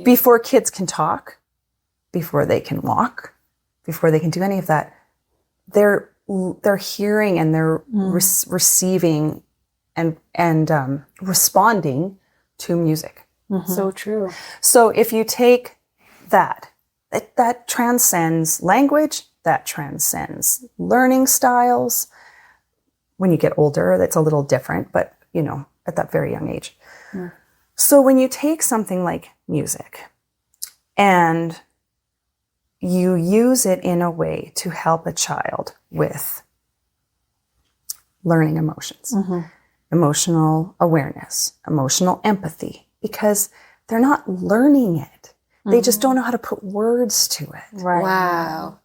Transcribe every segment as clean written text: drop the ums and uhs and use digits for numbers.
before kids can talk, before they can walk, before they can do any of that, they're hearing and they're receiving and responding to music. So true. So if you take that transcends language, that transcends learning styles. When you get older, that's a little different, but at that very young age. So when you take something like music and you use it in a way to help a child with learning emotions, emotional awareness, emotional empathy, because they're not learning it. They just don't know how to put words to it. Right. Wow.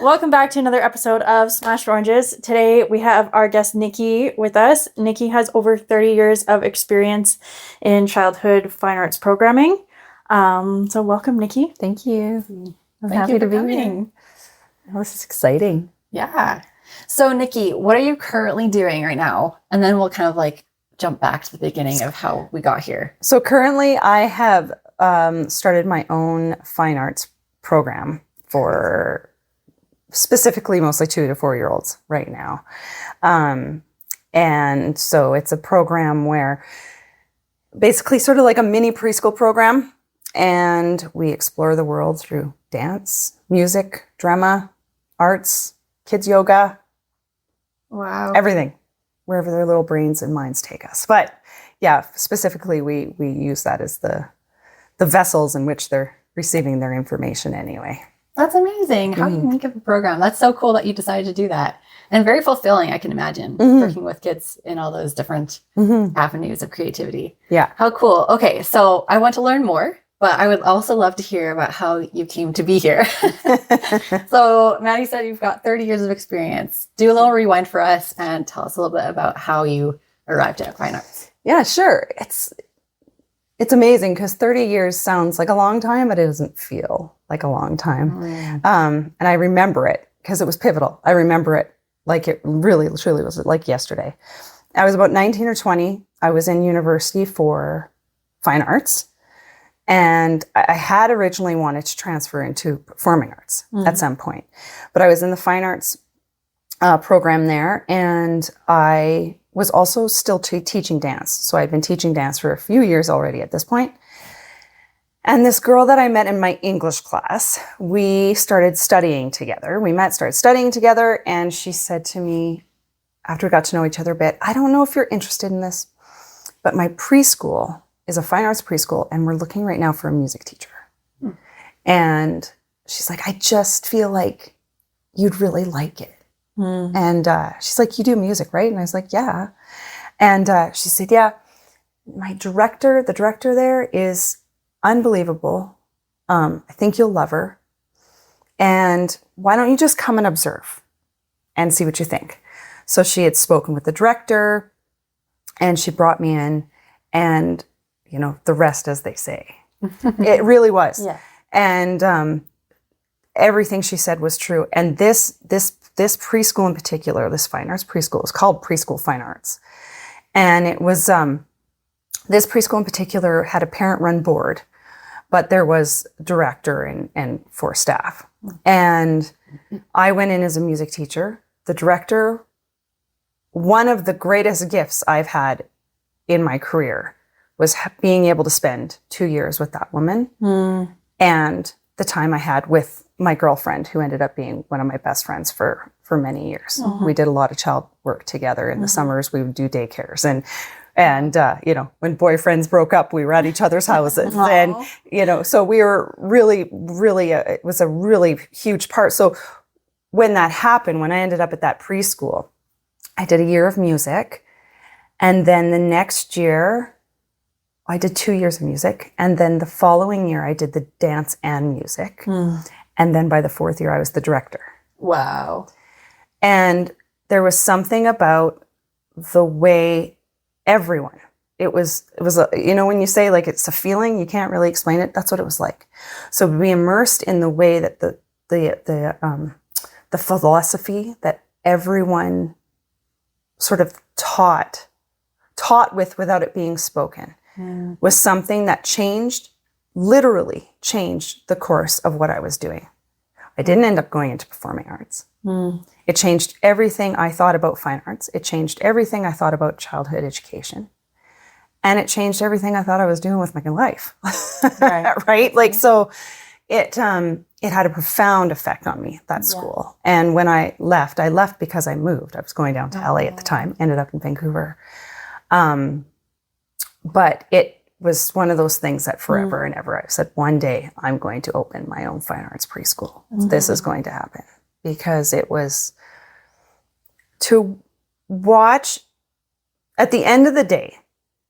Welcome back to another episode of Smashed Oranges. Today we have our guest Nikkie with us. Nikkie has over 30 years of experience in childhood fine arts programming. So welcome, Nikkie. Thank you. I'm Thank happy you to for be coming. here. Oh, this is exciting. Yeah. So Nikkie, what are you currently doing right now? And then we'll kind of like jump back to the beginning of how we got here. So currently I have started my own fine arts program for specifically mostly 2 to 4 year olds right now. And so it's a program where basically sort of like a mini preschool program, and we explore the world through dance, music, drama, arts, kids yoga, Wow. everything, wherever their little brains and minds take us. But yeah, specifically we use that as the vessels in which they're receiving their information anyway. That's amazing. How unique of a program. That's so cool that you decided to do that. And very fulfilling, I can imagine, working with kids in all those different avenues of creativity. Yeah. How cool. Okay, so I want to learn more, but I would also love to hear about how you came to be here. So Maddie said you've got 30 years of experience. Do a little rewind for us and tell us a little bit about how you arrived at fine arts. Yeah, sure. It's amazing because 30 years sounds like a long time, but it doesn't feel like a long time. And I remember it because it was pivotal. I remember it like it really, truly was like yesterday. I was about 19 or 20. I was in university for fine arts. And I had originally wanted to transfer into performing arts at some point. But I was in the fine arts program there, and I was also still teaching dance. So I'd been teaching dance for a few years already at this point. And this girl that I met in my English class, we started studying together. Started studying together, and she said to me, after we got to know each other a bit, I don't know if you're interested in this, but my preschool is a fine arts preschool, and we're looking right now for a music teacher. And she's like, I just feel like you'd really like it. And she's like, you do music, right? And I was like, yeah. And she said, yeah, the director there is unbelievable. I think you'll love her. And why don't you just come and observe and see what you think? So she had spoken with the director, and she brought me in, and the rest, as they say. It really was. Yeah. And everything she said was true. And this preschool in particular, this fine arts preschool, is called Preschool Fine Arts. And it was, this preschool in particular had a parent-run board, but there was director and 4 staff. And I went in as a music teacher. The director, one of the greatest gifts I've had in my career was being able to spend 2 years with that woman and the time I had with my girlfriend, who ended up being one of my best friends for many years. We did a lot of child work together. In the summers, we would do daycares. And when boyfriends broke up, we were at each other's houses. And, so we were really, really, it was a really huge part. So when that happened, when I ended up at that preschool, I did a year of music. And then the next year, I did 2 years of music. And then the following year, I did the dance and music. And then by the 4th year, I was the director. Wow. And there was something about the way everyone, it was when you say like it's a feeling, you can't really explain it. That's what it was like. So to be immersed in the way that the philosophy that everyone sort of taught with without it being spoken was something that literally changed the course of what I was doing. I didn't end up going into performing arts. It changed everything I thought about fine arts. It changed everything I thought about childhood education. And it changed everything I thought I was doing with my life. Right? Like, so it had a profound effect on me, that school. And when I left because I moved. I was going down to LA at the time, ended up in Vancouver. But it was one of those things that forever and ever, I said, one day I'm going to open my own fine arts preschool. This is going to happen. Because it was to watch, at the end of the day,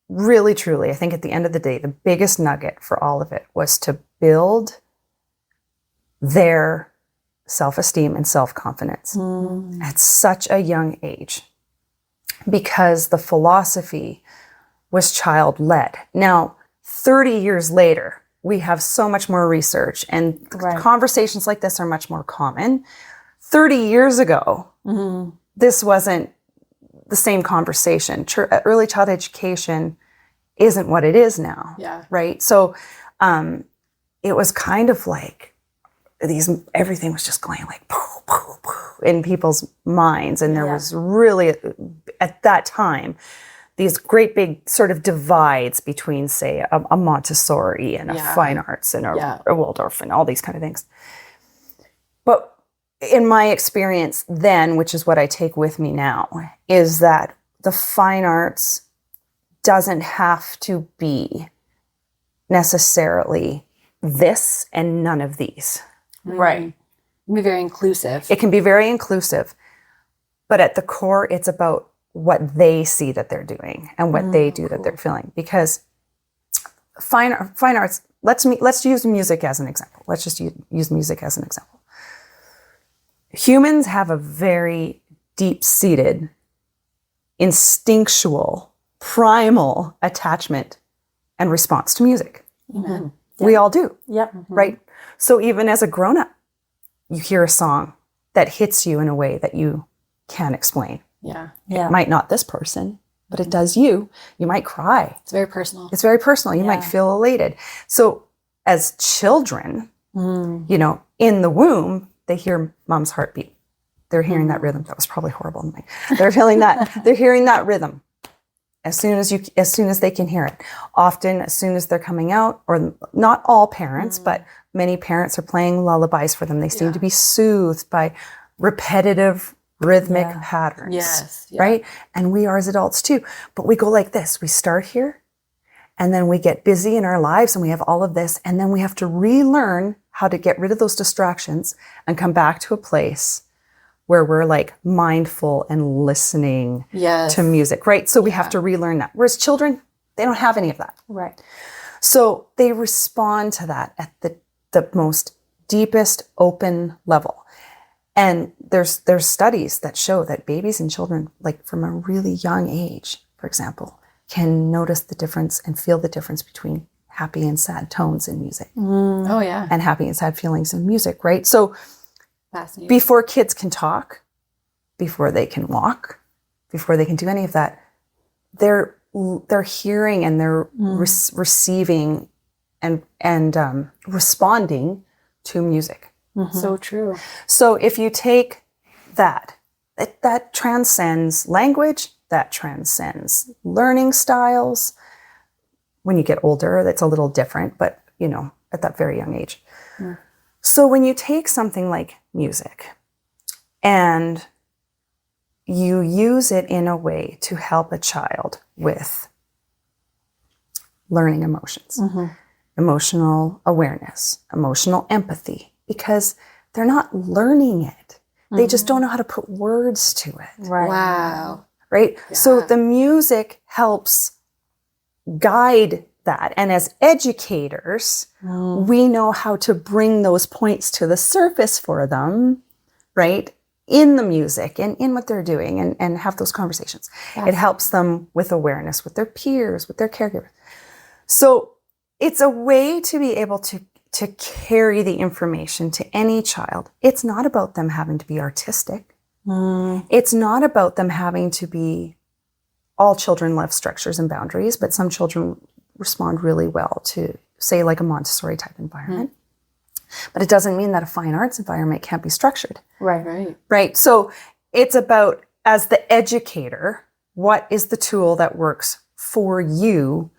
really, truly, I think at the end of the day, the biggest nugget for all of it was to build their self-esteem and self-confidence at such a young age, because the philosophy was child-led. Now, 30 years later, we have so much more research, and conversations like this are much more common. 30 years ago, this wasn't the same conversation. Early childhood education isn't what it is now, right? So it was kind of like everything was just going like poof, poof, poof in people's minds. And there was really, at that time, these great big sort of divides between, say, a Montessori and a fine arts and a Waldorf and all these kind of things. But in my experience then, which is what I take with me now, is that the fine arts doesn't have to be necessarily this and none of these. Right. It can be very inclusive. It can be very inclusive. But at the core, it's about what they see that they're doing and what they do that they're feeling. Because fine arts, let's use music as an example. Let's just use music as an example. Humans have a very deep-seated, instinctual, primal attachment and response to music. Amen. We all do. Yep. Right? So even as a grown-up, you hear a song that hits you in a way that you can't explain. It might not this person, but it does you. You might cry. It's very personal. It's very personal. You might feel elated. So as children, you know, in the womb, they hear mom's heartbeat. They're hearing that rhythm. That was probably horrible. They're feeling that. They're hearing that rhythm as soon as they can hear it. Often, as soon as they're coming out, or not all parents, but many parents are playing lullabies for them. They seem to be soothed by repetitive rhythmic patterns. Right? And we are as adults too. But we go like this. We start here, and then we get busy in our lives, and we have all of this, and then we have to relearn how to get rid of those distractions and come back to a place where we're like mindful and listening to music, right? So we have to relearn that. Whereas children, they don't have any of that. Right. So they respond to that at the most deepest open level. And there's studies that show that babies and children, like from a really young age, for example, can notice the difference and feel the difference between happy and sad tones in music. Oh, yeah. And happy and sad feelings in music, right? So before kids can talk, before they can walk, before they can do any of that, they're hearing and they're receiving and responding to music. So true. So if you take that transcends language, that transcends learning styles. When you get older, that's a little different, but you know, at that very young age. So when you take something like music and you use it in a way to help a child with learning emotions, emotional awareness, emotional empathy, because they're not learning it. They just don't know how to put words to it. Right. Wow. Right? Yeah. So the music helps guide that. And as educators, we know how to bring those points to the surface for them, right? In the music and in what they're doing and have those conversations. It helps them with awareness, with their peers, with their caregivers. So it's a way to be able to carry the information to any child. It's not about them having to be artistic. It's not about them having to be, all children love structures and boundaries, but some children respond really well to, say, like a Montessori type environment. But it doesn't mean that a fine arts environment can't be structured. Right. So it's about, as the educator, what is the tool that works for you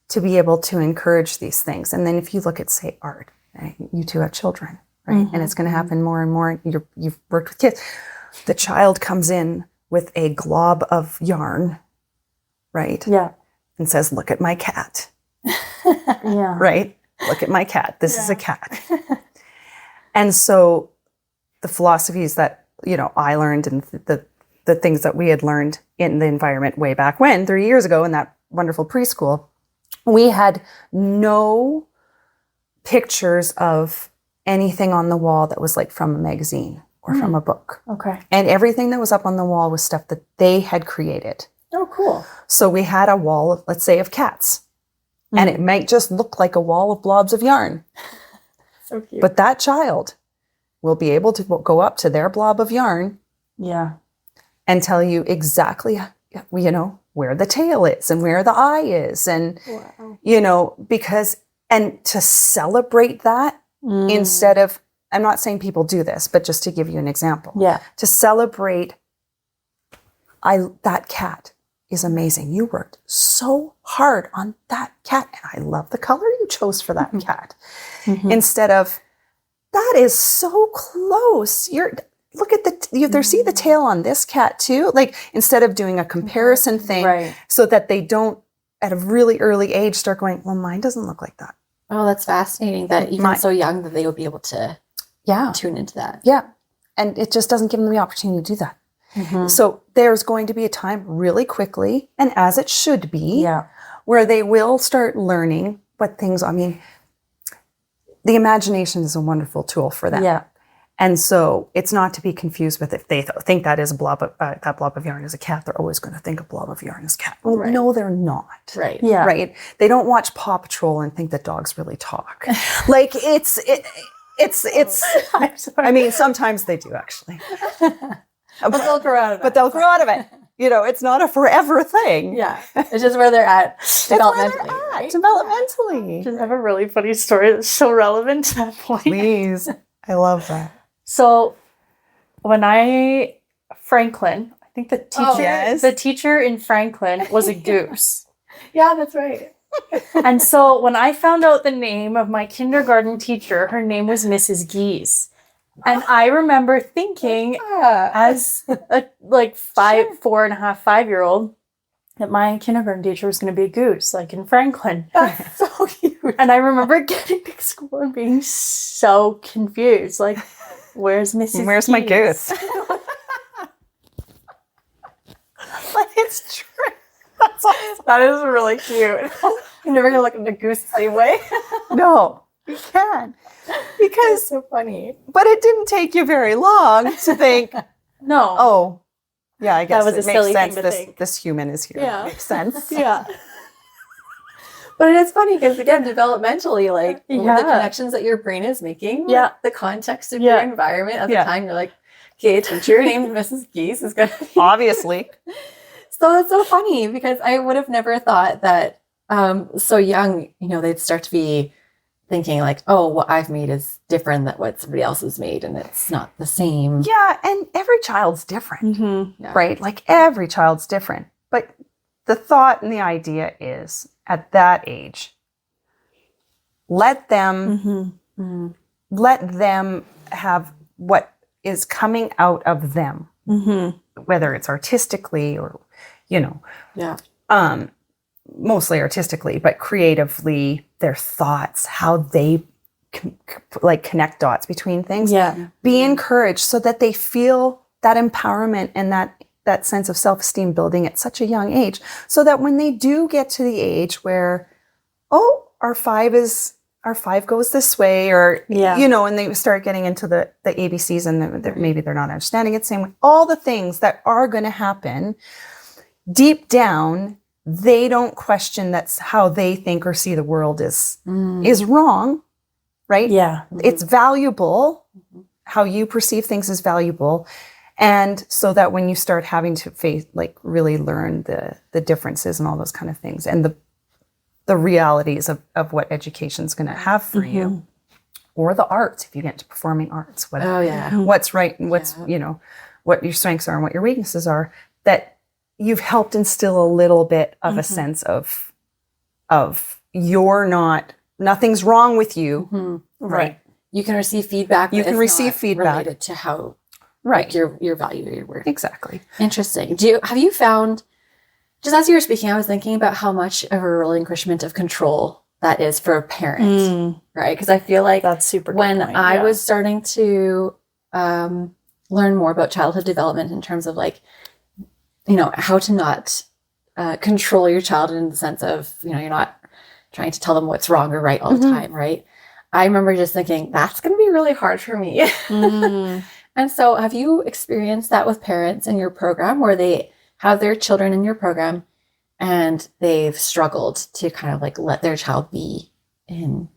to be able to encourage these things? And then if you look at, say, art, right? You two have children, right? And it's going to happen more and more. You've worked with kids. The child comes in with a glob of yarn, right? Yeah. And says, look at my cat. Yeah. Right? Look at my cat. This is a cat. And so the philosophies that, I learned, and the things that we had learned in the environment way back when, 30 years ago in that wonderful preschool, we had no pictures of anything on the wall that was like from a magazine or from a book. Okay. And everything that was up on the wall was stuff that they had created. Oh, cool. So we had a wall of, let's say, of cats. And it might just look like a wall of blobs of yarn. So cute. But that child will be able to go up to their blob of yarn and tell you exactly, where the tail is and where the eye is. And, because, and to celebrate that instead of, I'm not saying people do this, but just to give you an example. Yeah. To celebrate, that cat is amazing. You worked so hard on that cat. And I love the color you chose for that cat. Instead of, that is so close. Look at see the tail on this cat too. Like, instead of doing a comparison thing, so that they don't at a really early age start going, well, mine doesn't look like that. Oh, that's fascinating that even so young that they will be able to tune into that. Yeah. And it just doesn't give them the opportunity to do that. So there's going to be a time really quickly, and as it should be, where they will start learning what things, the imagination is a wonderful tool for them. Yeah. And so it's not to be confused with, if they think that is a blob of, that blob of yarn is a cat, they're always going to think a blob of yarn is a cat. Well, no, they're not. Right. Yeah. Right. They don't watch Paw Patrol and think that dogs really talk. Like it's, I'm sorry. Sometimes they do actually. But they'll grow out of it. But they'll grow out of it. It's not a forever thing. Yeah. It's just where they're at developmentally. Right? Developmentally. I have a really funny story that's so relevant to that point. Please. I love that. So when Franklin, I think the teacher in Franklin was a goose. Yeah, that's right. And so when I found out the name of my kindergarten teacher, her name was Mrs. Geese. And I remember thinking as a 4.5, 5-year-old that my kindergarten teacher was going to be a goose, like in Franklin. That's so cute. And I remember getting to school and being so confused. Like, where's Mrs. Where's my goose? But it's true. That's awesome. That is really cute. You're never going to look at a goose the same way. No, you can. Because That's so funny. But it didn't take you very long to think, No. oh, yeah, I guess That was it a silly makes sense. thing to think. This human is here. Yeah. It makes sense. Yeah. But it's funny because, again, developmentally, like the Yeah. connections that your brain is making, Yeah. the context of Yeah. your environment at the Yeah. time, you're like, okay, teacher named Mrs. Geese is going to be. Obviously. So it's so funny because I would have never thought that so young, they'd start to be thinking like, oh, what I've made is different than what somebody else has made, and it's not the same. Yeah, and every child's different, Mm-hmm. right? Like every child's different. But the thought and the idea is, at that age, let them have what is coming out of them, whether it's artistically or, mostly artistically, but creatively, their thoughts, how they connect dots between things. Yeah. Be encouraged so that they feel that empowerment and that sense of self-esteem building at such a young age, so that when they do get to the age where, oh, our five goes this way, or, and they start getting into the ABCs and maybe they're not understanding it the same way. All the things that are going to happen, deep down, they don't question that's how they think or see the world is wrong, right? Yeah. It's valuable. How you perceive things is valuable. And so that when you start having to face, like really learn the differences and all those kind of things and the realities of what education's going to have for you, or the arts, if you get into performing arts, what's right and what's, what your strengths are and what your weaknesses are, that you've helped instill a little bit of a sense of nothing's wrong with you. Right. You can receive feedback. You can receive feedback related to how like your value or your worth. Exactly. Interesting. Have you found, just as you were speaking, I was thinking about how much of a relinquishment of control that is for a parent, right? Because I feel like that's super good when point, I was starting to learn more about childhood development in terms of like, how to not control your child in the sense of, you're not trying to tell them what's wrong or right all the time, right? I remember just thinking, that's going to be really hard for me. And so have you experienced that with parents in your program where they have their children in your program and they've struggled to kind of like let their child be in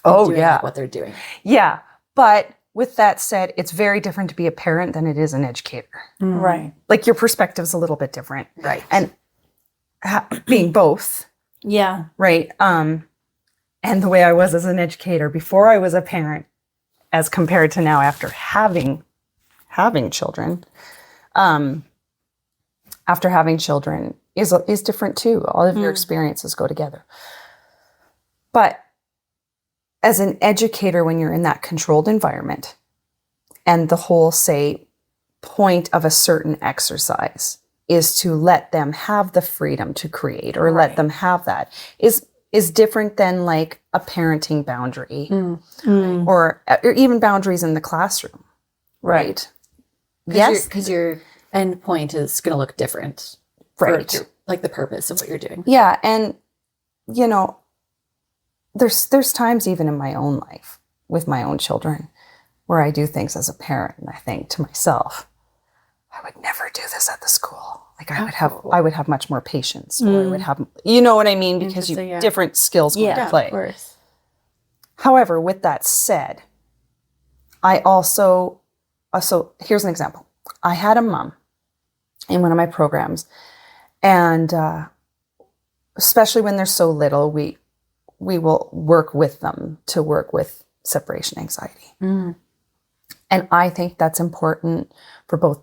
what they're doing? Yeah. But with that said, it's very different to be a parent than it is an educator. Right. Like your perspective's a little bit different. Right. And being both. Yeah. Right. And the way I was as an educator before I was a parent, as compared to now after having children, is different too. All of your experiences go together. But as an educator, when you're in that controlled environment, and the whole, say, point of a certain exercise is to let them have the freedom to create, or let them have that, is different than like a parenting boundary or even boundaries in the classroom. Right. Yes. Because your end point is going to look different. Right. Like the purpose of what you're doing. Yeah. And, there's times even in my own life with my own children where I do things as a parent and I think to myself, I would never do this at the school. Like I would have much more patience, or I would have, you know what I mean? Because different skills go into play. Of course. However, with that said, I also, so here's an example. I had a mom in one of my programs, and especially when they're so little, we will work with them to work with separation anxiety. And I think that's important for both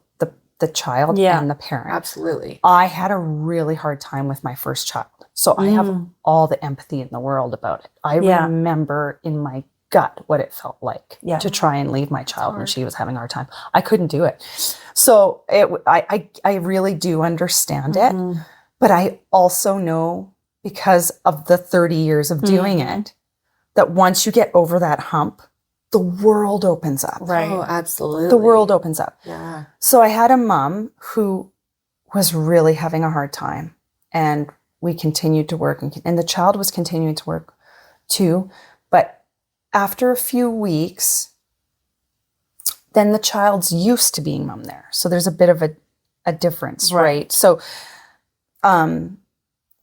the child and the parent. Absolutely. I had a really hard time with my first child. So I have all the empathy in the world about it. I remember in my gut what it felt like to try and leave my child when she was having a hard time. I couldn't do it. So I really do understand it. But I also know, because of the 30 years of doing it, that once you get over that hump, the world opens up. Right. Oh, absolutely. The world opens up. Yeah. So I had a mom who was really having a hard time, and we continued to work, and the child was continuing to work too. But after a few weeks, then the child's used to being mom there. So there's a bit of a difference, right? So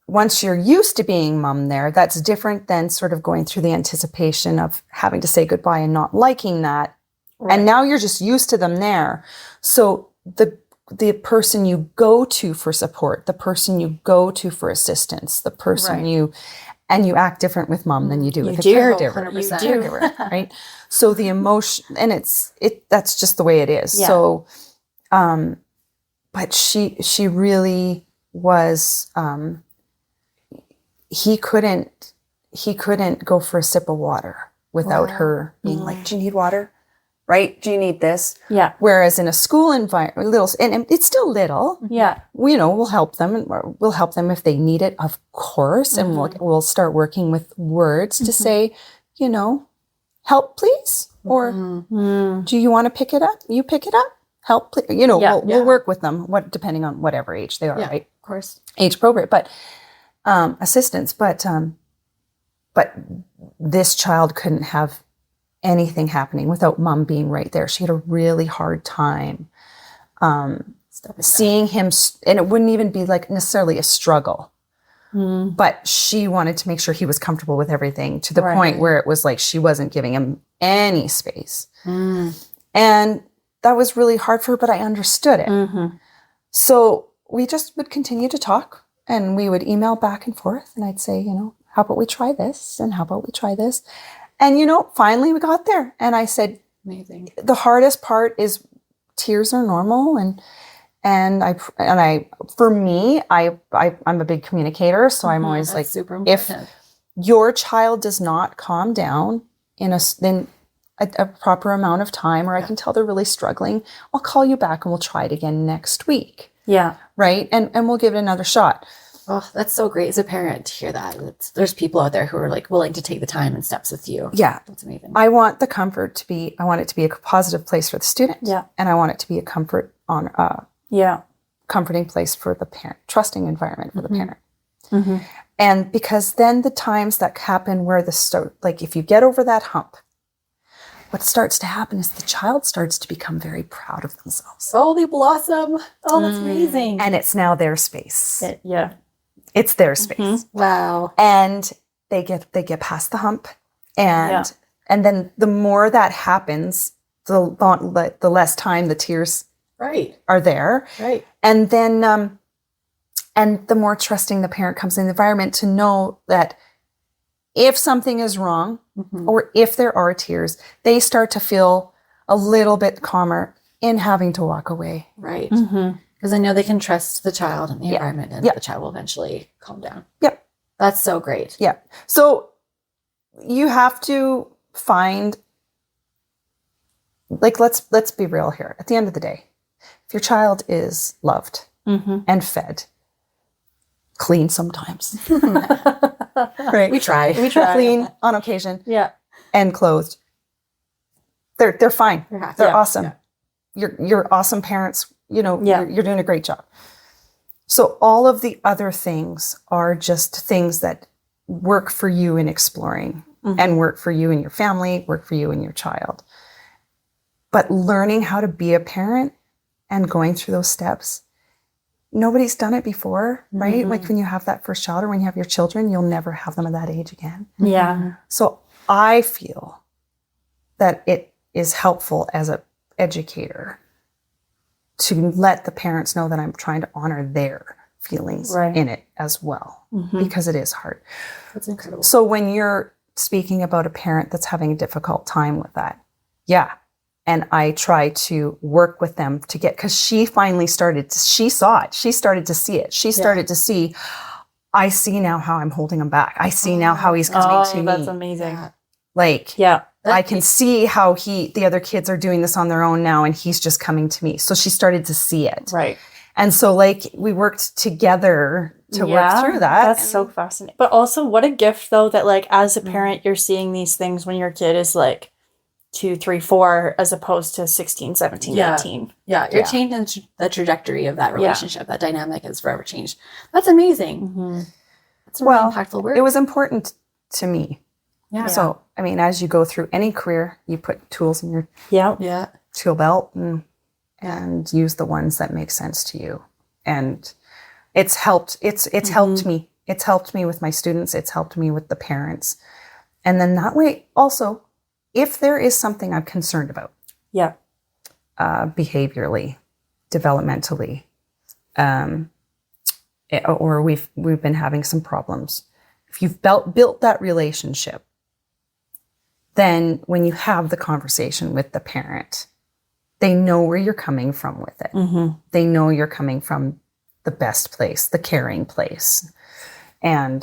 once you're used to being mom there, that's different than sort of going through the anticipation of having to say goodbye and not liking that. Right. And now you're just used to them there. So the person you go to for support, the person you go to for assistance, the person you act different with mom than you do with a caregiver. You do. Caregiver, right? So the emotion, and that's just the way it is. Yeah. So, but she really was, he couldn't go for a sip of water without her being like, do you need water? Right? Do you need this? Yeah. Whereas in a school environment, and it's still little. Yeah. We'll help them. We'll help them if they need it, of course. And we'll start working with words to say, help please. Or do you want to pick it up? You pick it up. Help, please. We'll work with them, depending on whatever age they are, right? Of course. Age appropriate, but assistance. But this child couldn't have anything happening without mom being right there. She had a really hard time seeing him, and it wouldn't even be like necessarily a struggle, but she wanted to make sure he was comfortable with everything, to the point where it was like she wasn't giving him any space. And that was really hard for her, but I understood it. Mm-hmm. So we just would continue to talk, and we would email back and forth, and I'd say, how about we try this? And how about we try this? And, finally we got there. And I said, Amazing. the hardest part is tears are normal. And for me, I'm a big communicator. So I'm always That's like, super if important. your child does not calm down in a proper amount of time, or I can tell they're really struggling, I'll call you back and we'll try it again next week. Yeah. Right. And we'll give it another shot. Oh, that's so great as a parent to hear that. There's people out there who are like willing to take the time and steps with you. Yeah. That's amazing. I want the comfort I want it to be a positive place for the student. Yeah. And I want it to be a comforting place for the parent, trusting environment for the parent. Mm-hmm. And because then the times that happen where if you get over that hump, what starts to happen is the child starts to become very proud of themselves. Oh, they blossom. Oh, that's amazing. And it's now their space. Yeah. It's their space. Wow. And they get past the hump. And then the more that happens, the less time the tears are there. Right. And then and the more trusting the parent comes in the environment to know that if something is wrong, or if there are tears, they start to feel a little bit calmer in having to walk away. Right. Mm-hmm. Because I know they can trust the child and the environment, and the child will eventually calm down. Yep. That's so great. Yeah. So you have to find, let's be real here. At the end of the day, if your child is loved and fed, clean sometimes, right? We try. Clean on occasion, and clothed, they're fine. They're awesome. Yeah. You're awesome parents. You're doing a great job. So all of the other things are just things that work for you in exploring, and work for you and your family, work for you and your child. But learning how to be a parent and going through those steps, nobody's done it before, right? Like when you have that first child, or when you have your children, you'll never have them at that age again. Yeah. So I feel that it is helpful as an educator to let the parents know that I'm trying to honor their feelings in it as well, because it is hard. That's incredible. So when you're speaking about a parent that's having a difficult time with that, and I try to work with them to because she finally she saw it. She started to see it. She started to see, I see now how I'm holding him back. I see now how he's coming to me. That's amazing. I can see how the other kids are doing this on their own now, and he's just coming to me. So she started to see it. Right. And so we worked together to work through that. That's so fascinating. But also what a gift though, that as a parent, you're seeing these things when your kid is 2, 3, 4, as opposed to 16, 17, 18. Yeah, you're changing the trajectory of that relationship. That dynamic has forever changed. That's amazing. That's a really impactful work. It was important to me. Yeah. So, as you go through any career, you put tools in your tool belt and use the ones that make sense to you. And it's helped. It's helped me. It's helped me with my students. It's helped me with the parents. And then that way also, if there is something I'm concerned about, behaviorally, developmentally, or we've been having some problems, if you've built that relationship, then when you have the conversation with the parent, they know where you're coming from with it. They know you're coming from the best place, the caring place, and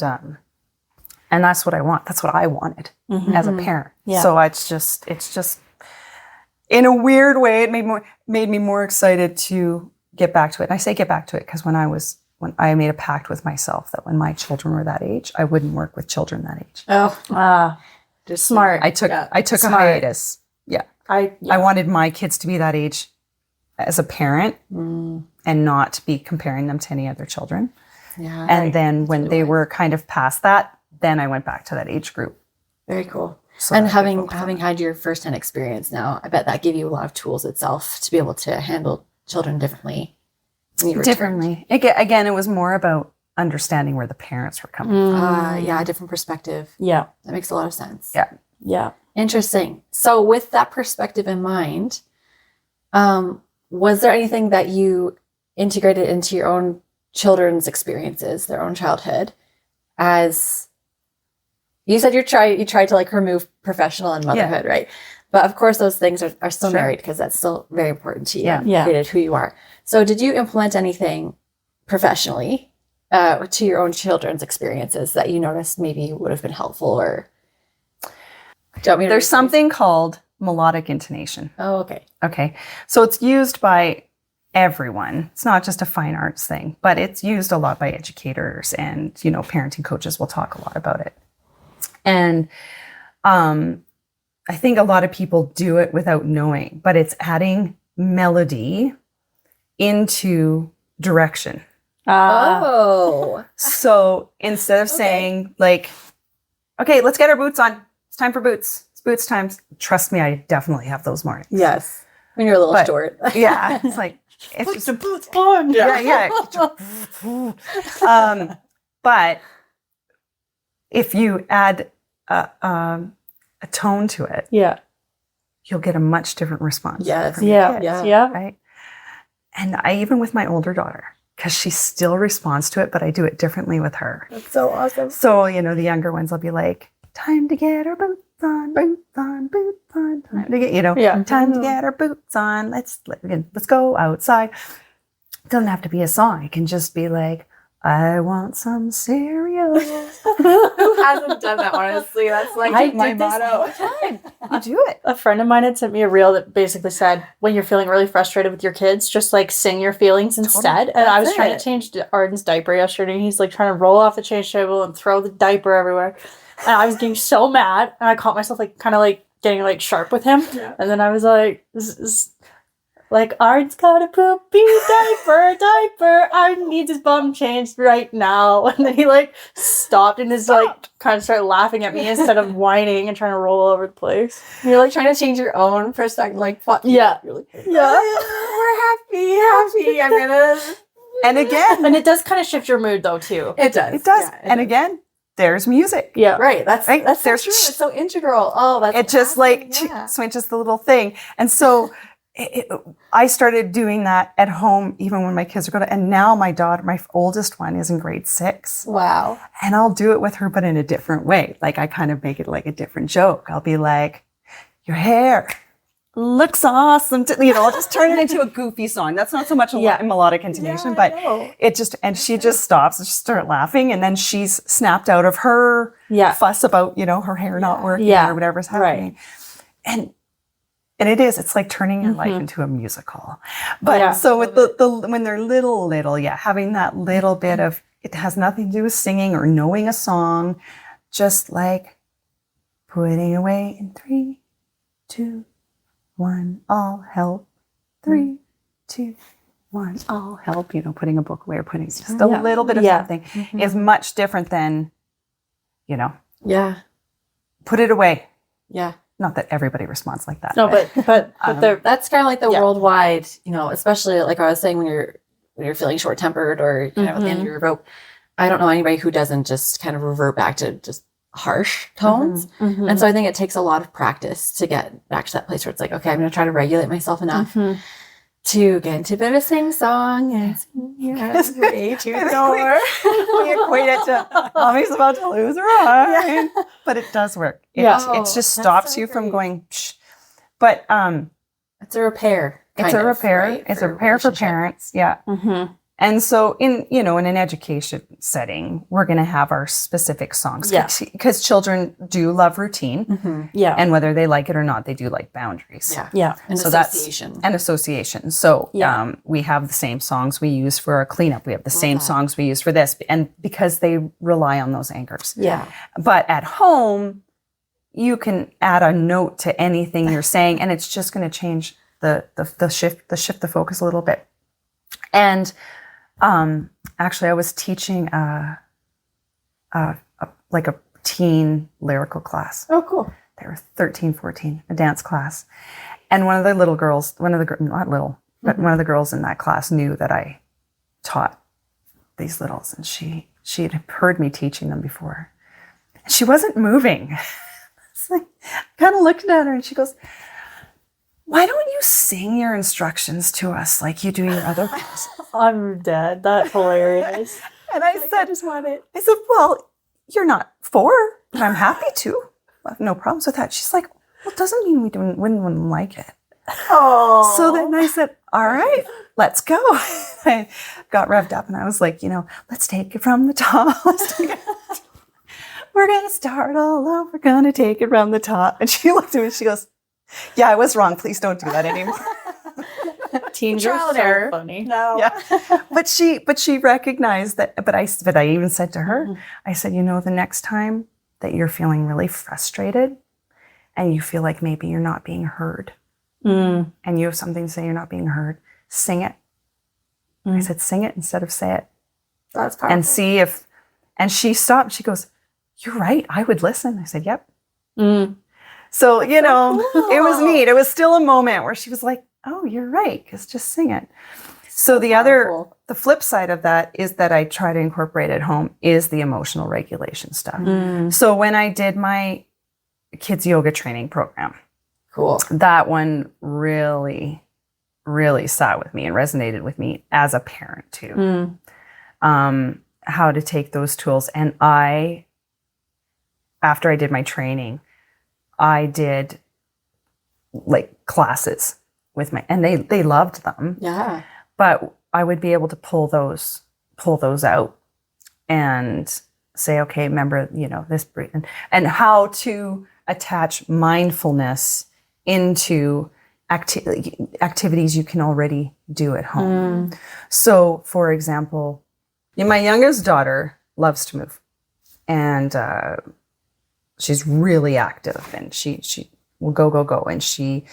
that's what I want. That's what I wanted as a parent. Yeah. So it's just in a weird way, it made me more excited to get back to it. And I say get back to it because when I made a pact with myself that when my children were that age, I wouldn't work with children that age. Just smart. I took a hiatus. Yeah. I wanted my kids to be that age as a parent and not be comparing them to any other children. Yeah. And then when they were kind of past that, then I went back to that age group. Very cool. So and having had your firsthand experience now, I bet that gave you a lot of tools itself to be able to handle children differently. Differently. Again, it was more about understanding where the parents were coming from. A different perspective. Yeah. That makes a lot of sense. Yeah. Yeah. Interesting. So with that perspective in mind, Was there anything that you integrated into your own children's experiences, their own childhood, as you said you tried to like remove professional and motherhood, right? But of course those things are still married because that's still very important to you. Yeah. Created who you are. So did you implement anything professionally to your own children's experiences that you noticed maybe would have been helpful, or There's something called melodic intonation. Oh, okay. Okay. So it's used by everyone. It's not just a fine arts thing, but it's used a lot by educators, and, parenting coaches will talk a lot about it. And I think a lot of people do it without knowing, but it's adding melody into direction. Oh. So instead of saying like, okay, let's get our boots on. It's time for boots. It's boots time. Trust me, I definitely have those mornings. Yes. When you're a little short. Yeah. It's like, it's just the boots on. yeah. But if you add a tone to it, you'll get a much different response. Yes. from your kids, Yeah. right? And I, even with my older daughter, because she still responds to it, but I do it differently with her. That's so awesome. So, the younger ones will be like, time to get our boots on, boots on, boots on. Time to get, time to get our boots on. Let's go outside. It doesn't have to be a song. It can just be like, I want some cereal. Who hasn't done that, honestly? That's like my motto. You do it. A friend of mine had sent me a reel that basically said, when you're feeling really frustrated with your kids, just like sing your feelings instead. And I was trying to change Arden's diaper yesterday, and he's like trying to roll off the change table and throw the diaper everywhere. And I was getting so mad, and I caught myself like kind of like getting like sharp with him. Yeah. And then I was like, this is like, Arden's got a poopy diaper. Arden needs his bum changed right now. And then he like stopped and is like kind of started laughing at me instead of whining and trying to roll all over the place. And you're like trying to change your own perspective, like, fuck yeah. You're like, we're happy. I'm gonna. And again. And it does kind of shift your mood though, too. It does. It does. Yeah, and does. Again, there's music. Yeah. Right. That's so true. It's so integral. Oh, that's it just like switches the little thing. And so I started doing that at home, even when my kids are going to, and now my daughter, my oldest one, is in grade 6. Wow. And I'll do it with her, but in a different way. Like I kind of make it like a different joke. I'll be like, your hair looks awesome. I'll just turn it into a goofy song. That's not so much a melodic intonation, but it just, and she just stops and she starts laughing. And then she's snapped out of her fuss about, her hair not working or whatever's happening. Right. And it's like turning your life into a musical. But so with the when they're little, having that little bit of, it has nothing to do with singing or knowing a song, just like putting away in 3, 2, 1, I'll help. 3, 2, 1, I'll help. Putting a book away or putting just a little bit of something is much different than, put it away. Yeah. Not that everybody responds like that. No, but that's kind of like the worldwide, especially like I was saying, when you're feeling short tempered or kind of at the end of your rope. I don't know anybody who doesn't just kind of revert back to just harsh tones. And so I think it takes a lot of practice to get back to that place where it's like, okay, I'm going to try to regulate myself enough to get into a bit of a sing song and way too lower. We equate it to mommy's about to lose her mind. But it does work. It just stops you from going, psh. But it's a repair. It's a repair. Right? It's a repair for parents. Yeah. And so in an education setting, we're going to have our specific songs because children do love routine. And whether they like it or not, they do like boundaries. And so association. That's an association. So we have the same songs we use for our cleanup. We have the same songs we use for this. And because they rely on those anchors. But at home, you can add a note to anything you're saying, and it's just going to change the shift the focus a little bit. And actually, I was teaching a teen lyrical class. Oh, cool. They were 13, 14, a dance class. And one of the little girls, one of the girls in that class knew that I taught these littles, and she had heard me teaching them before. And she wasn't moving. I kind of looked at her and she goes, why don't you sing your instructions to us like you do your other classes? I'm dead. That's hilarious. And I said, well, you're not 4, and I'm happy to. I have no problems with that. She's like, well, it doesn't mean we wouldn't like it. Oh. So then I said, all right, let's go. I got revved up and I was like, let's take it from the top. We're going to start all over. We're going to take it from the top. And she looked at me and she goes, yeah, I was wrong. Please don't do that anymore. Teens are so funny. No. Yeah. But she recognized that, but I even said to her, I said, the next time that you're feeling really frustrated and you feel like maybe you're not being heard and you have something to say you're not being heard, sing it. I said, sing it instead of say it. That's powerful. And see if, and she stopped. She goes, you're right. I would listen. I said, yep. So, it was neat. It was still a moment where she was like, oh, you're right. Because just sing it. So the flip side of that is that I try to incorporate at home is the emotional regulation stuff. So when I did my kids yoga training program, that one really, really sat with me and resonated with me as a parent too. How to take those tools. And after I did my training, I did like classes with and they loved them. Yeah. But I would be able to pull those out and say, okay, remember, this breathing and how to attach mindfulness into activities you can already do at home. So, for example, my youngest daughter loves to move, and she's really active, and she will go, and she,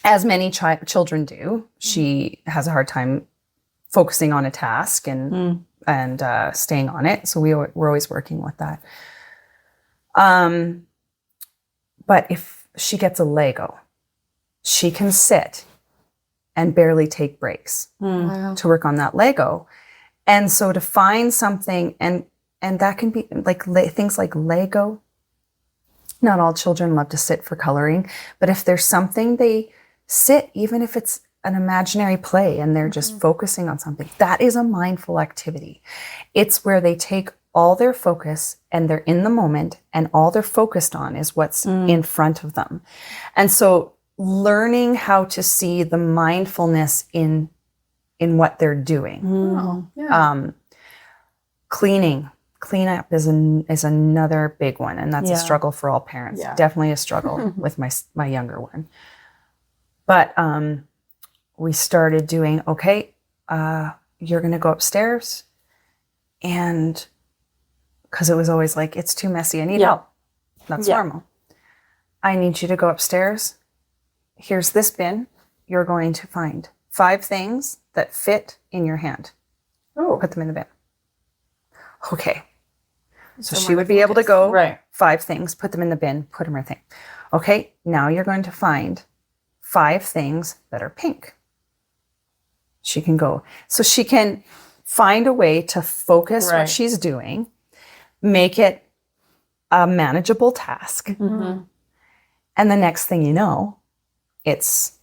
as many children do, she has a hard time focusing on a task and staying on it. So we're always working with that. But if she gets a Lego, she can sit and barely take breaks to work on that Lego. And so to find something, and that can be like things like Lego. Not all children love to sit for coloring, but if there's something they sit, even if it's an imaginary play and they're just focusing on something, that is a mindful activity. It's where they take all their focus and they're in the moment and all they're focused on is what's in front of them. And so learning how to see the mindfulness in what they're doing. Cleanup is another big one, and that's a struggle for all parents. Definitely a struggle with my younger one. But we started doing, okay, you're going to go upstairs, and because it was always like, it's too messy, I need help. That's normal. I need you to go upstairs. Here's this bin. You're going to find 5 things that fit in your hand. Put them in the bin. Okay. So she would be able to go 5 things, put them in the bin, put them in her thing. Okay, now you're going to find 5 things that are pink. She can go. So she can find a way to focus what she's doing, make it a manageable task. And the next thing you know, it's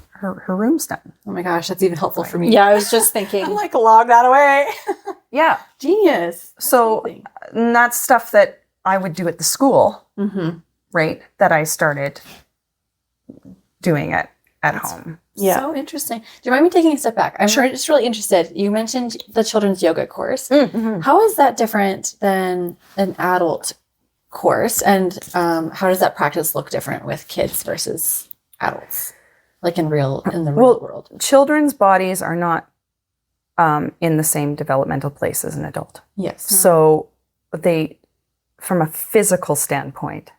her room's done. Oh my gosh, that's even helpful for me. Yeah, I was just thinking. I'm like, log that away. Yeah. Genius. So that's stuff that I would do at the school, right? That I started doing it at home. Yeah. So interesting. Do you mind me taking a step back? I'm just really interested. You mentioned the children's yoga course. How is that different than an adult course? And how does that practice look different with kids versus adults? Like in the real world? Children's bodies are not in the same developmental place as an adult. Yes. So from a physical standpoint,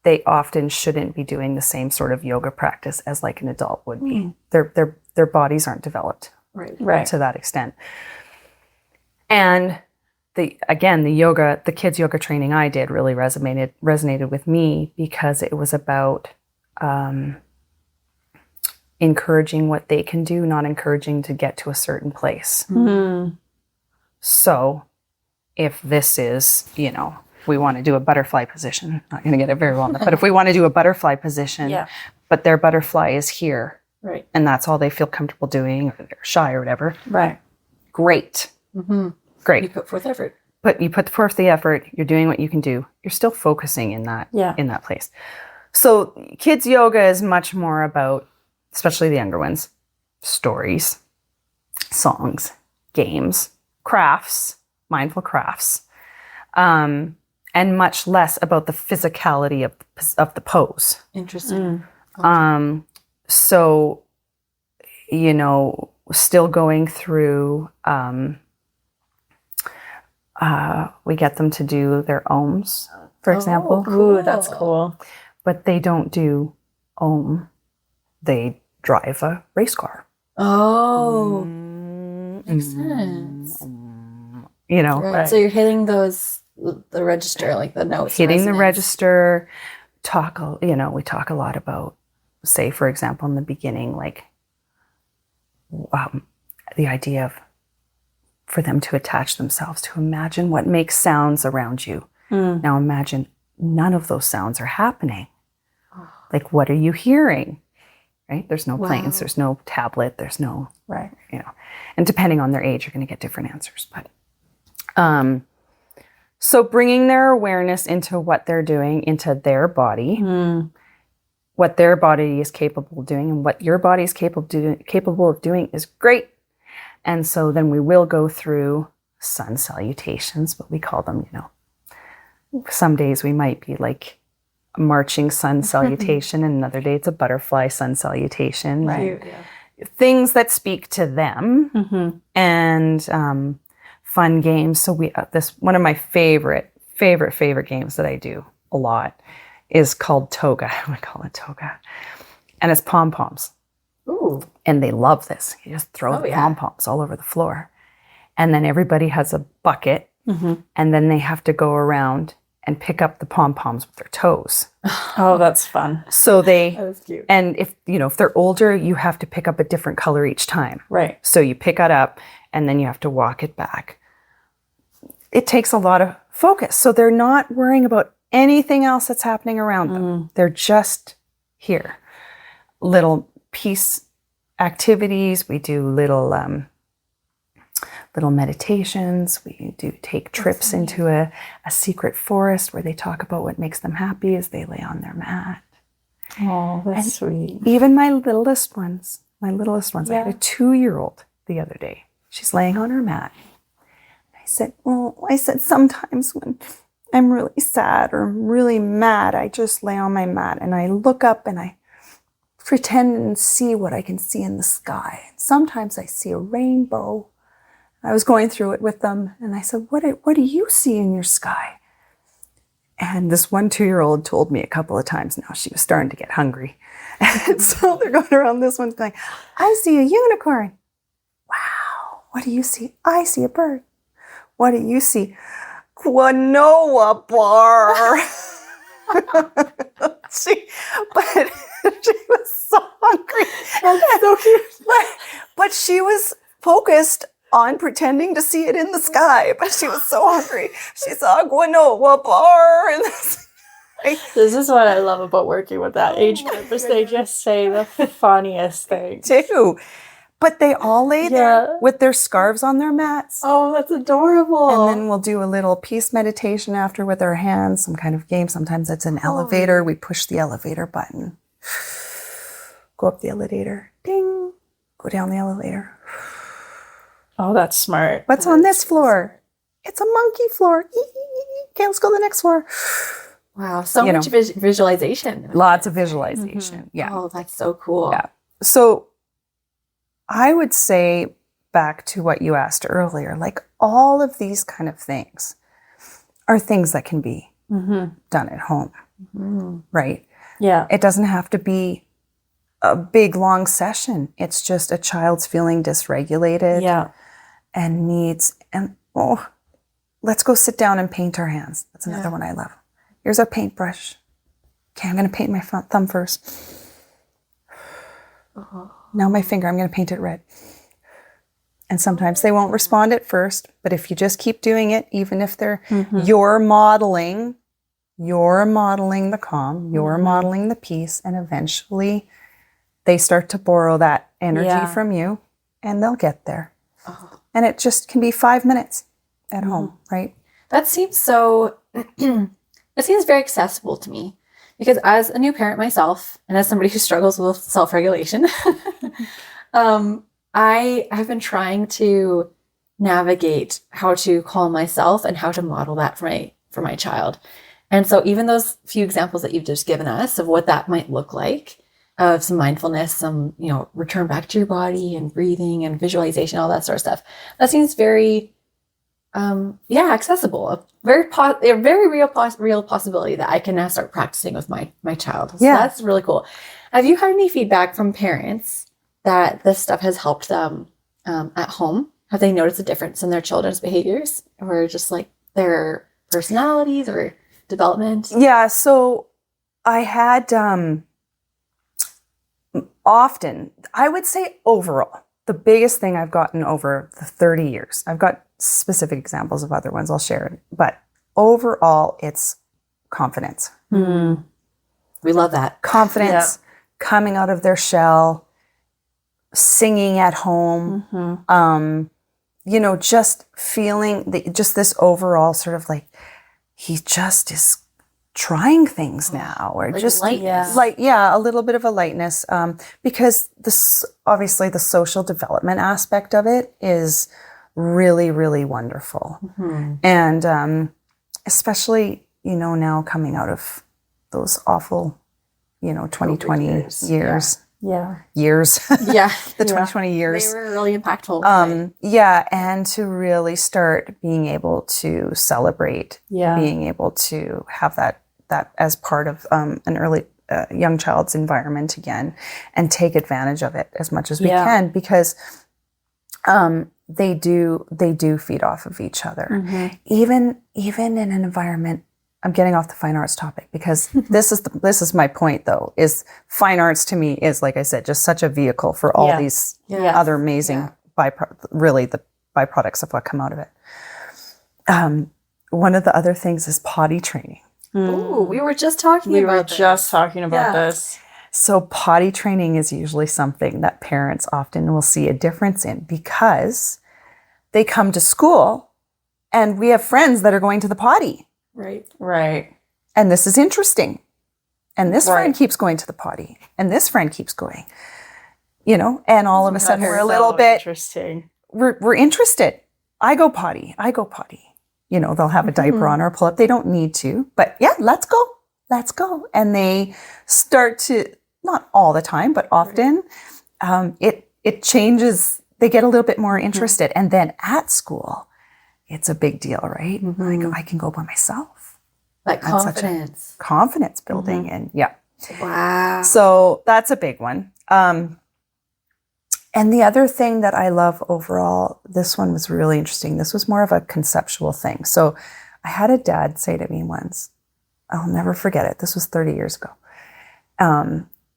they often shouldn't be doing the same sort of yoga practice as like an adult would be. Their bodies aren't developed to that extent. And the kids yoga training I did really resonated with me because it was about encouraging what they can do, not encouraging to get to a certain place. So if this is, we want to do a butterfly position, not going to get it very well, but if we want to do a butterfly position, but their butterfly is here. Right. And that's all they feel comfortable doing, or they're shy or whatever. Right. Great. Great. You put forth effort. But you put forth the effort, you're doing what you can do. You're still focusing in that place. So kids yoga is much more about, especially the younger ones, stories, songs, games, crafts, mindful crafts, and much less about the physicality of the pose. Interesting. So, you know, still going through, we get them to do their ohms, for example. Cool. Ooh, that's cool. But they don't do ohm. They drive a race car. Oh, makes sense. You know, Right. So you're hitting the register, like the notes. hitting the register. We talk a lot about, say, for example, in the beginning, like the idea of for them to attach themselves, to imagine what makes sounds around you. Now imagine none of those sounds are happening. Like, what are you hearing? Right? There's no planes, there's no tablet, there's no, Right. you know, and depending on their age, you're going to get different answers. But, so bringing their awareness into what they're doing, into their body, what their body is capable of doing, and what your body is capable of doing is great. And so then we will go through sun salutations, what we call them, you know. Some days we might be like a marching sun salutation, and another day it's a butterfly sun salutation. Right. Things that speak to them, and fun games. So one of my favorite games that I do a lot is called toga. We call it toga, and it's pom poms. Ooh. And they love this. You just throw the pom poms all over the floor, and then everybody has a bucket, and then they have to go around and pick up the pom-poms with their toes. Oh, that's fun. So That was cute. and if they're older, you have to pick up a different color each time. Right. So you pick it up and then you have to walk it back. It takes a lot of focus. So they're not worrying about anything else that's happening around them. They're just here. Little peace activities. We do little meditations. We do take trips into a secret forest where they talk about what makes them happy as they lay on their mat. Oh, that's sweet. Even my littlest ones, I had a 2-year-old the other day. She's laying on her mat. I said, sometimes when I'm really sad or I'm really mad, I just lay on my mat and I look up and I pretend and see what I can see in the sky. Sometimes I see a rainbow. I was going through it with them, and I said, what do you see in your sky? And this one 2-year-old told me a couple of times now. She was starting to get hungry. And so they're going around this one going, I see a unicorn. Wow. What do you see? I see a bird. What do you see? Quinoa bar. she was so hungry. That's so cute. But she was focused on pretending to see it in the sky, but she was so hungry. She saw a quinoa bar. And this is what I love about working with that age group, is they just say the funniest things. too. But they all lay there with their scarves on their mats. Oh, that's adorable. And then we'll do a little peace meditation after with our hands, some kind of game. Sometimes it's an elevator. We push the elevator button. Go up the elevator. Ding. Go down the elevator. Oh, that's smart. What's on this floor? It's a monkey floor. Okay, let's go to the next floor. Wow, so much visualization. Lots of visualization. Yeah. Oh, that's so cool. Yeah. So I would say, back to what you asked earlier, like all of these kind of things are things that can be done at home, right? Yeah. It doesn't have to be a big, long session. It's just a child's feeling dysregulated. Yeah. And needs, and let's go sit down and paint our hands. That's another one I love. Here's a paintbrush. Okay, I'm going to paint my thumb first. Now my finger, I'm going to paint it red. And sometimes they won't respond at first, but if you just keep doing it, even if you're modeling you're modeling the calm, you're modeling the peace, and eventually they start to borrow that energy from you and they'll get there. Oh. And it just can be 5 minutes at home, right? That seems so, it seems very accessible to me because as a new parent myself and as somebody who struggles with self-regulation, I have been trying to navigate how to calm myself and how to model that for my child. And so even those few examples that you've just given us of what that might look like, of some mindfulness, some, return back to your body and breathing and visualization, all that sort of stuff, that seems very, accessible. A very real possibility that I can now start practicing with my child. So that's really cool. Have you had any feedback from parents that this stuff has helped them at home? Have they noticed a difference in their children's behaviors or just like their personalities or development? Yeah, so I had often, I would say overall, the biggest thing I've gotten over the 30 years, I've got specific examples of other ones I'll share, but overall it's confidence. Mm. We love that. Confidence, coming out of their shell, singing at home, just feeling just this overall sort of like, he just is trying things now, or like just lightness. a little bit of a lightness, because this obviously the social development aspect of it is really, really wonderful. And especially, now coming out of those awful, 2020 years. Years. The 2020 years. They were really impactful. And to really start being able to celebrate, being able to have that as part of an early young child's environment again, and take advantage of it as much as we can, because they do feed off of each other. Even in an environment. I'm getting off the fine arts topic because this is my point though, is fine arts to me is, like I said, just such a vehicle for all these other amazing the byproducts of what come out of it. One of the other things is potty training. Ooh, we were just talking about this. So potty training is usually something that parents often will see a difference in because they come to school and we have friends that are going to the potty. Right. And this is interesting. And this friend keeps going to the potty. And this friend keeps going. And all of a sudden we're a little bit interesting. We're interested. I go potty. They'll have a diaper on or pull up. They don't need to. But let's go. And they start to, not all the time, but often, it changes. They get a little bit more interested. And then at school, it's a big deal, right? I can go by myself. Like confidence. Confidence building. And Wow. So that's a big one. And the other thing that I love overall, this one was really interesting. This was more of a conceptual thing. So I had a dad say to me once, I'll never forget it. This was 30 years ago,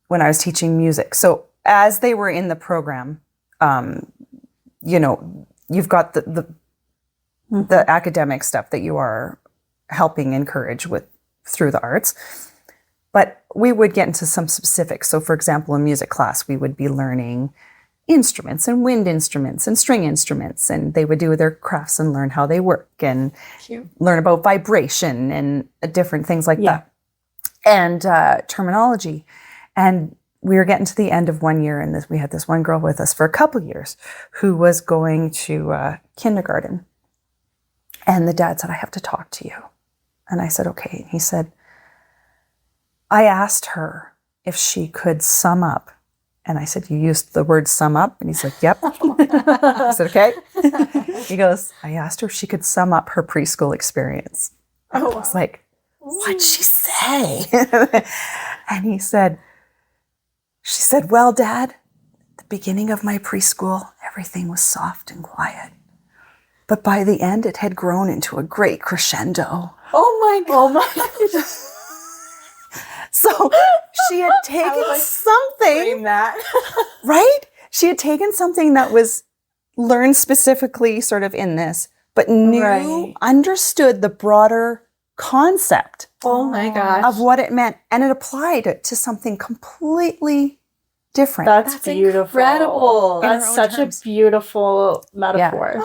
when I was teaching music. So as they were in the program, you've got the academic stuff that you are helping encourage with through the arts. But we would get into some specifics. So for example, in music class, we would be learning instruments and wind instruments and string instruments, and they would do their crafts and learn how they work and learn about vibration and different things like that, and terminology. And we were getting to the end of one year, and we had this one girl with us for a couple years who was going to kindergarten. And the dad said, I have to talk to you. And I said, okay. And he said, I asked her if she could sum up. And I said, you used the word sum up? And he's like, yep. I said, okay. He goes, I asked her if she could sum up her preschool experience. And I was like, what'd she say? And she said, well, Dad, the beginning of my preschool, everything was soft and quiet. But by the end, it had grown into a great crescendo. Oh my God. So she had taken something, right? She had taken something that was learned specifically sort of in this, but understood the broader concept Oh my gosh. of what it meant. And it applied it to something completely different. That's That's beautiful. incredible. In That's our own such terms. a beautiful metaphor.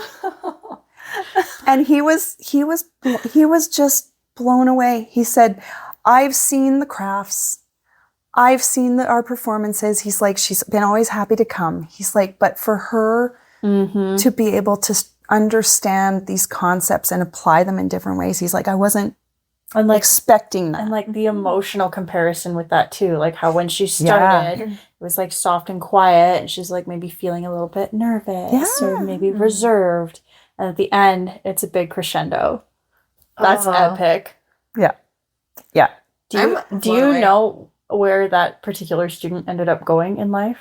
And he was just blown away. He said, I've seen the crafts. I've seen our performances. He's like, she's been always happy to come. He's like, but for her to be able to understand these concepts and apply them in different ways, he's like, I wasn't And like expecting that. and like the emotional comparison with that too, like how when she started, it was like soft and quiet, and she's like maybe feeling a little bit nervous or maybe reserved, and at the end, it's a big crescendo. That's epic. Yeah. Yeah. Do you I'm blown away. know where that particular student ended up going in life?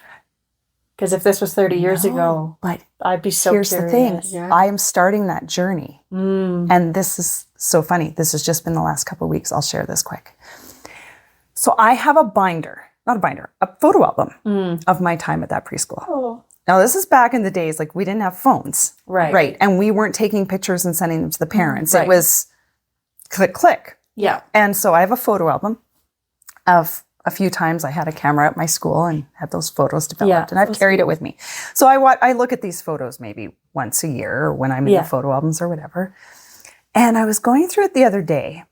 Because if this was 30 years ago, But I'd be so here's curious. the thing. Yeah. I am starting that journey. Mm. And this is so funny. This has just been the last couple of weeks. I'll share this quick. So I have a photo album of my time at that preschool. Oh. Now, this is back in the days, like we didn't have phones. Right. Right. And we weren't taking pictures and sending them to the parents. Right. It was click, click. Yeah. And so I have a photo album of a few times I had a camera at my school and had those photos developed. Yeah, and I've that's carried it with me. So I look at these photos maybe once a year or when I'm in the photo albums or whatever. And I was going through it the other day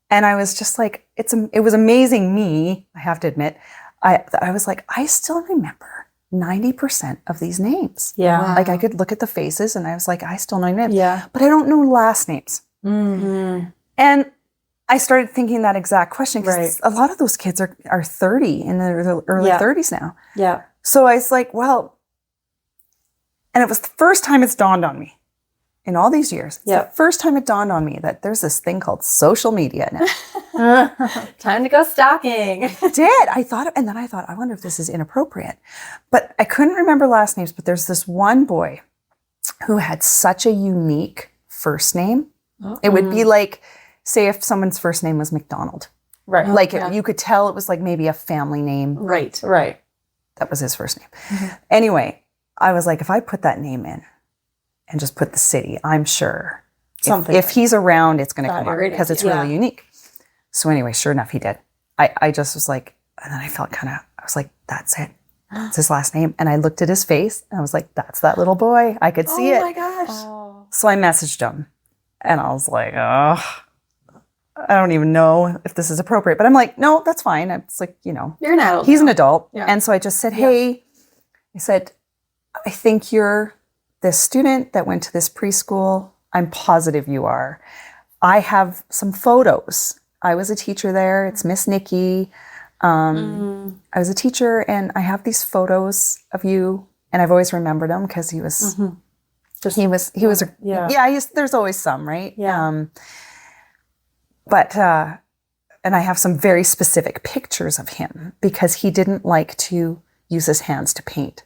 and I was just like, it was amazing me, I have to admit. I was like, I still remember 90% of these names. Yeah. Wow. Like I could look at the faces and I was like, I still know names. Yeah. But I don't know last names. Mm. And I started thinking that exact question because Right. a lot of those kids are 30 in their early 30s now. Yeah. So I was like, well, and it was the first time it's dawned on me in all these years. It's the first time it dawned on me that there's this thing called social media now. Time to go stalking. I thought, and then I thought, I wonder if this is inappropriate. But I couldn't remember last names, but there's this one boy who had such a unique first name. It would be like, say if someone's first name was McDonald. Right. Like you could tell it was like maybe a family name. Right. Right. That was his first name. Anyway, I was like, if I put that name in and just put the city, I'm sure Something. if he's around, it's going to come up already- because it's yeah. really unique. So anyway, sure enough, he did. I just was like, and then I felt I was like, that's it. It's his last name. And I looked at his face and I was like, that's that little boy. I could see it. Oh my gosh. Oh. So I messaged him and I was like, oh, I don't even know if this is appropriate. But I'm like, no, that's fine. It's like, You're an adult. he's an now. adult. Yeah. And so I just said, hey, I said, I think you're this student that went to this preschool. I'm positive you are. I have some photos. I was a teacher there. It's Miss Nikkie. I was a teacher and I have these photos of you and I've always remembered him because he was, there's always some, right? Yeah. And I have some very specific pictures of him because he didn't like to use his hands to paint.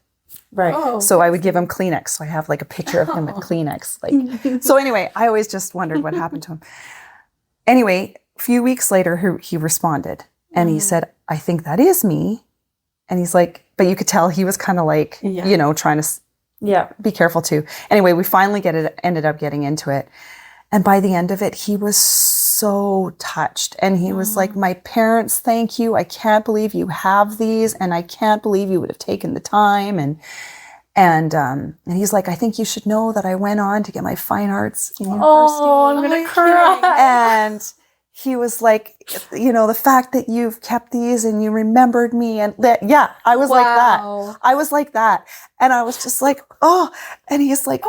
Right. Oh. So I would give him Kleenex. So I have like a picture of him with Kleenex. Like, so anyway, I always just wondered what happened to him. Anyway, a few weeks later, he responded and he said, I think that is me. And he's like, but you could tell he was kind of like, trying to be careful too. Anyway, we finally ended up getting into it. And by the end of it, he was so touched. And he was like, my parents, thank you. I can't believe you have these. And I can't believe you would have taken the time. And he's like, I think you should know that I went on to get my fine arts in university. Oh, I'm going to cry. And he was like, the fact that you've kept these and you remembered me. And I was like that. I was like that. And I was just like, oh, and he's like,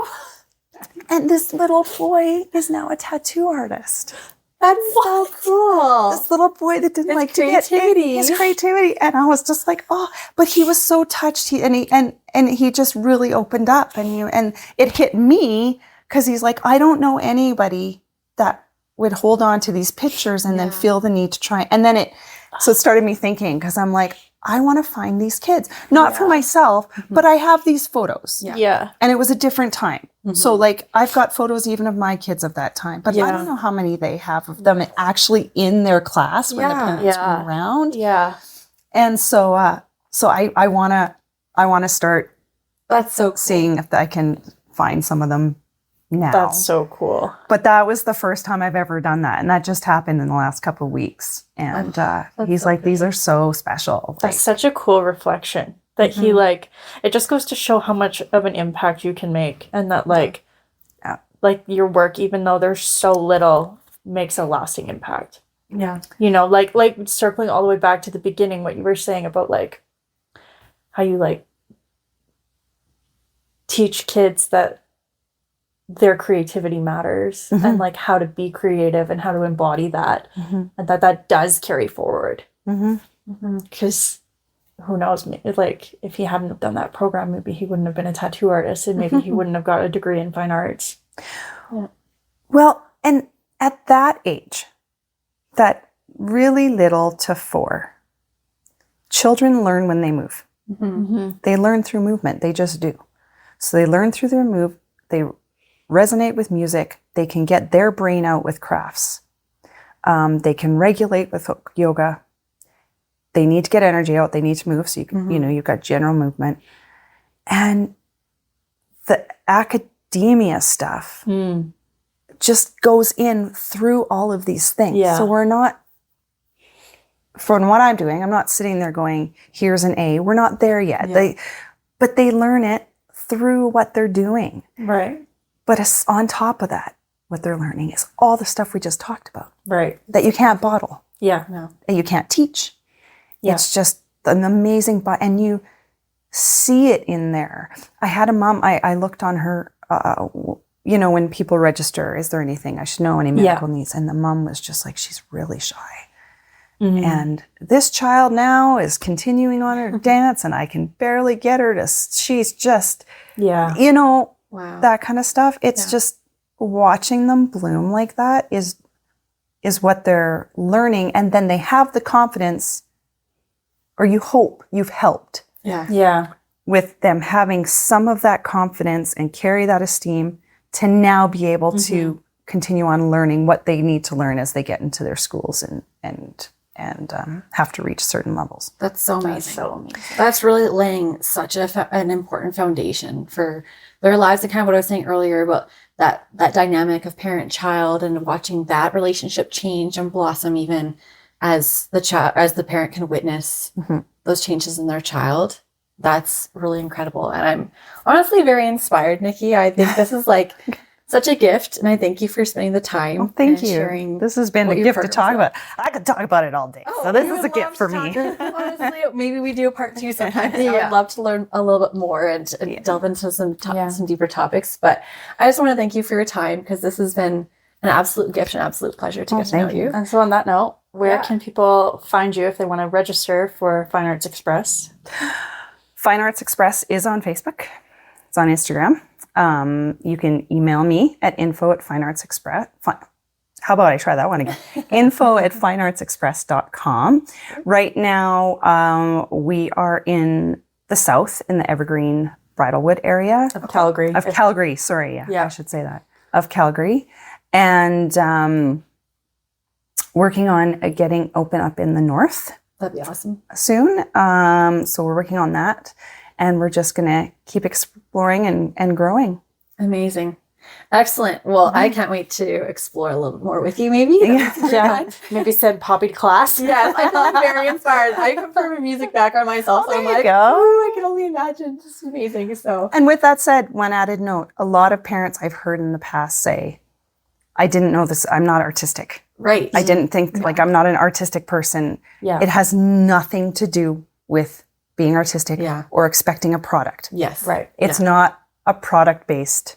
and this little boy is now a tattoo artist. That's so cool. This little boy that didn't like creativity. his creativity. And I was just like, oh, but he was so touched. And he just really opened up and it hit me because he's like, I don't know anybody that would hold on to these pictures and then feel the need to try. And then it started me thinking, because I'm like, I want to find these kids, not for myself, but I have these photos. Yeah. And it was a different time. So like I've got photos even of my kids of that time, but I don't know how many they have of them actually in their class when the parents were around. Yeah. And so I want to start That's so cool. seeing if I can find some of them now. That's so cool. But that was the first time I've ever done that. And that just happened in the last couple of weeks. And he's so like, these are so special. That's such a cool reflection that he like, it just goes to show how much of an impact you can make. And that like your work, even though there's so little, makes a lasting impact. Yeah. You know, like circling all the way back to the beginning, what you were saying about like how you like teach kids that their creativity matters and like how to be creative and how to embody that and that does carry forward. Because who knows, like if he hadn't done that program, maybe he wouldn't have been a tattoo artist and maybe he wouldn't have got a degree in fine arts. Yeah. Well, and at that age, that really little to 4, children learn when they move. They learn through movement. They just do. So they learn through their move. They resonate with music. They can get their brain out with crafts. They can regulate with yoga. They need to get energy out. They need to move. So you can, you've got general movement. And the academia stuff just goes in through all of these things. Yeah. So we're not, from what I'm doing, I'm not sitting there going, here's an A. We're not there yet. Yeah. But they learn it through what they're doing. Right. But on top of that, what they're learning is all the stuff we just talked about. Right. That you can't bottle. Yeah. No. That you can't teach. Yeah. It's just an amazing, and you see it in there. I had a mom, I looked on her, when people register, is there anything I should know, any medical needs? And the mom was just like, she's really shy. And this child now is continuing on her dance and I can barely get her to, she's just, Wow. that kind of stuff. It's just watching them bloom like that is what they're learning. And then they have the confidence, or you hope you've helped Yeah. with them having some of that confidence and carry that esteem to now be able to continue on learning what they need to learn as they get into their schools and have to reach certain levels. That's so amazing. That's really laying such an important foundation for their lives, and kind of what I was saying earlier about that dynamic of parent-child and watching that relationship change and blossom even as the parent can witness those changes in their child. That's really incredible. And I'm honestly very inspired, Nikki. I think this is like such a gift, and I thank you for spending the time. Well, thank and you. Sharing this has been a gift to talk about. I could talk about it all day. So this is a gift for me. Honestly, maybe we do a part 2 sometime. I would love to learn a little bit more and delve into some deeper topics. But I just want to thank you for your time, because this has been an absolute gift and absolute pleasure to get to know you. And so on that note, where can people find you if they want to register for Fine Arts Express? Fine Arts Express is on Facebook. It's on Instagram. You can email me at info@fineartsexpress. How about I try that one again? info@fineartsexpress.com. Right now, we are in the south, in the Evergreen Bridalwood area. Of Calgary. Of Calgary, sorry. Yeah, I should say that. Of Calgary. And working on getting open up in the north. That'd be awesome. Soon. So we're working on that. And we're just going to keep exploring and growing. Amazing. Excellent. Well, I can't wait to explore a little bit more with you, maybe. Maybe send Poppy to class. Yes, I feel very inspired. I come from a music background myself. So I'm like, I can only imagine. Just amazing. So, and with that said, one added note, a lot of parents I've heard in the past say, I didn't know this, I'm not artistic. Right. I didn't think, like, I'm not an artistic person. Yeah. It has nothing to do with being artistic or expecting a product. Yes. Right. It's not a product-based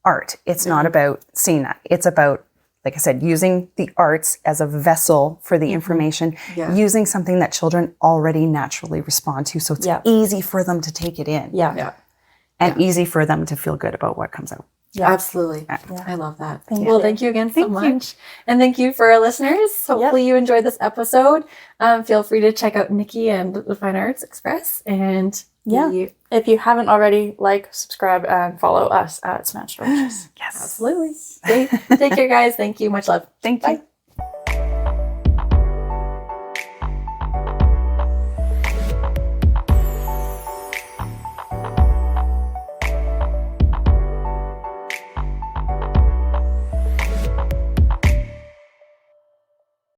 art. It's not about seeing that. It's about, like I said, using the arts as a vessel for the information, using something that children already naturally respond to. So it's easy for them to take it in. And easy for them to feel good about what comes out. Yeah, absolutely. I love that. Thank you again so Thank much. you. And thank you for our listeners. Hopefully you enjoyed this episode. Feel free to check out Nikki and the Fine Arts Express. And if you haven't already, subscribe, and follow us at Smashed Oranges. Yes. Absolutely. Take care, guys. Thank you. Much love. Thank you. Bye.